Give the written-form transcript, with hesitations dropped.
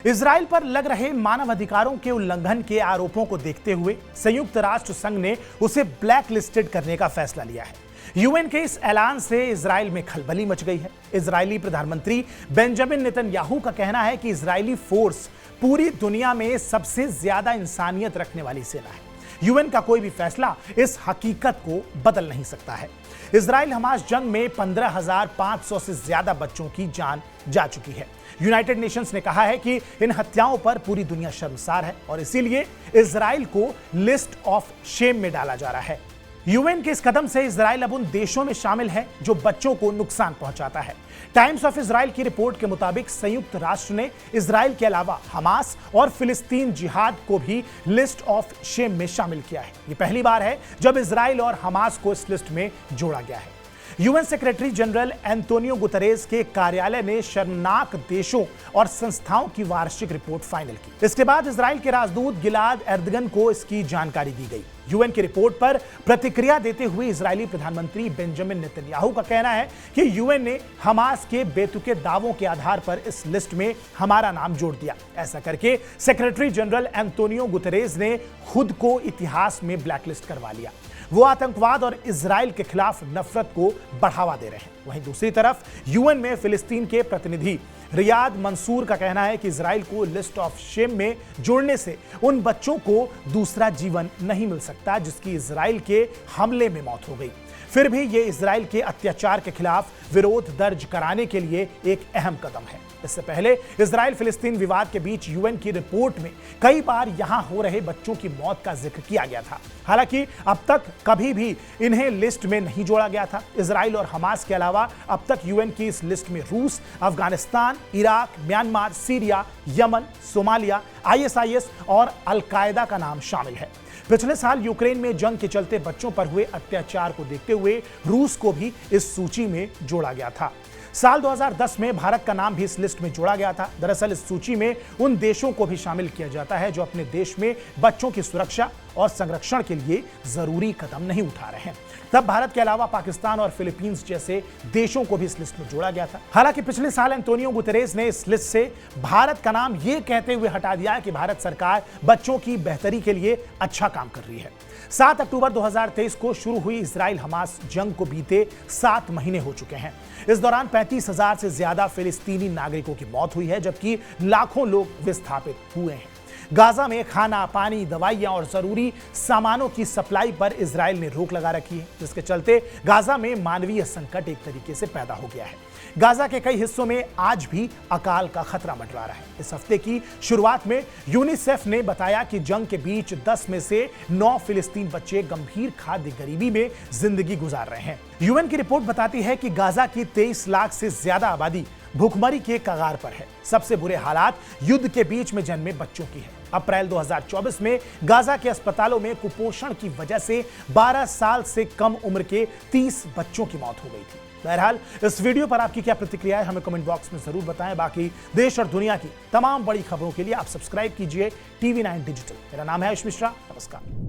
Israel पर लग रहे मानवाधिकारों के उल्लंघन के आरोपों को देखते हुए संयुक्त राष्ट्र संघ ने उसे ब्लैक लिस्टेड करने का फैसला लिया है। यूएन के इस ऐलान से इजराइल में खलबली मच गई है। इजरायली प्रधानमंत्री बेंजामिन नेतन्याहू का कहना है कि इजरायली फोर्स पूरी दुनिया में सबसे ज्यादा इंसानियत रखने वाली सेना है। यूएन का कोई भी फैसला इस हकीकत को बदल नहीं सकता है। इजराइल हमास जंग में 15,500 से ज्यादा बच्चों की जान जा चुकी है। यूनाइटेड नेशंस ने कहा है कि इन हत्याओं पर पूरी दुनिया शर्मसार है और इसीलिए इजराइल को लिस्ट ऑफ शेम में डाला जा रहा है। यूएन के इस कदम से इजराइल अब उन देशों में शामिल है जो बच्चों को नुकसान पहुंचाता है। टाइम्स ऑफ इजराइल की रिपोर्ट के मुताबिक संयुक्त राष्ट्र ने इजराइल के अलावा हमास और फिलिस्तीन जिहाद को भी लिस्ट ऑफ शेम में शामिल किया है। ये पहली बार है जब इजराइल और हमास को इस लिस्ट में जोड़ा गया है। UN secretary general Antonio Guterres के कार्यालय ने शर्मनाक देशों और संस्थाओं की वार्षिक रिपोर्ट फाइनल की। इसके बाद इजराइल के राजदूत गिलाद एर्दगन को इसकी जानकारी दी गई। यूएन की रिपोर्ट पर प्रतिक्रिया देते हुए इजरायली प्रधानमंत्री बेंजामिन नेतन्याहू का कहना है कि यूएन ने हमास के बेतुके दावों के आधार पर इस लिस्ट में हमारा नाम जोड़ दिया। ऐसा करके सेक्रेटरी जनरल एंटोनियो गुतरेस ने खुद को इतिहास में ब्लैकलिस्ट करवा लिया। वो आतंकवाद और इजराइल के खिलाफ नफरत को बढ़ावा दे रहे हैं। वहीं दूसरी तरफ यूएन में फिलिस्तीन के प्रतिनिधि रियाद मंसूर का कहना है कि इजराइल को लिस्ट ऑफ शेम में जोड़ने से उन बच्चों को दूसरा जीवन नहीं मिल सकता जिसकी इजराइल के हमले में मौत हो गई। फिर भी ये इजराइल के अत्याचार के खिलाफ विरोध दर्ज कराने के लिए एक अहम कदम है। इससे पहले इजराइल फिलिस्तीन विवाद के बीच यूएन की रिपोर्ट में कई बार यहां हो रहे बच्चों की मौत का जिक्र किया गया था। हालांकि अब तक कभी भी इन्हें लिस्ट में नहीं जोड़ा गया था। इजराइल और हमास के अलावा अब तक यूएन की इस लिस्ट में रूस, Afghanistan, Iraq, Myanmar, Syria, Yemen, Somalia, ISIS और अल-कायदा का नाम शामिल है। पिछले साल यूक्रेन में जंग के चलते बच्चों पर हुए अत्याचार को देखते हुए रूस को भी इस सूची में जोड़ा गया था। साल 2010 में भारत का नाम भी इस लिस्ट में जोड़ा गया था। दरअसल इस सूची में उन देशों को भी शामिल किया जाता है जो अपने देश में बच्चों की सुरक्षा और संरक्षण के लिए जरूरी कदम नहीं उठा रहे हैं। तब भारत के अलावा पाकिस्तान और फिलीपींस जैसे देशों को भी इस लिस्ट में जोड़ा गया था। हालांकि पिछले साल एंटोनियो गुतरेस ने इस लिस्ट से भारत का नाम यह कहते हुए हटा दिया कि भारत सरकार बच्चों की बेहतरी के लिए अच्छा काम कर रही है। 7 अक्टूबर 2023 को शुरू हुई इजराइल हमास जंग को बीते 7 महीने हो चुके हैं। इस दौरान 35,000 से ज्यादा फिलिस्तीनी नागरिकों की मौत हुई है जबकि लाखों लोग विस्थापित हुए हैं। गाजा में खाना, पानी, दवाइयां और जरूरी सामानों की सप्लाई पर इजराइल ने रोक लगा रखी है, जिसके चलते गाजा में मानवीय संकट एक तरीके से पैदा हो गया है। गाजा के कई हिस्सों में आज भी अकाल का खतरा मंडरा रहा है। इस हफ्ते की शुरुआत में यूनिसेफ ने बताया कि जंग के बीच 10 में से 9 फिलिस्तीन बच्चे गंभीर खाद्य गरीबी में जिंदगी गुजार रहे हैं। यूएन की रिपोर्ट बताती है कि गाजा की 23 लाख से ज्यादा आबादी भूखमरी के कगार पर है। सबसे बुरे हालात युद्ध के बीच में जन्मे बच्चों की है। अप्रैल 2024 में गाजा के अस्पतालों में कुपोषण की वजह से 12 साल से कम उम्र के 30 बच्चों की मौत हो गई थी। बहरहाल इस वीडियो पर आपकी क्या प्रतिक्रिया है हमें कमेंट बॉक्स में जरूर बताएं। बाकी देश और दुनिया की तमाम बड़ी खबरों के लिए आप सब्सक्राइब कीजिए TV9 डिजिटल। मेरा नाम है आयुष मिश्रा। नमस्कार।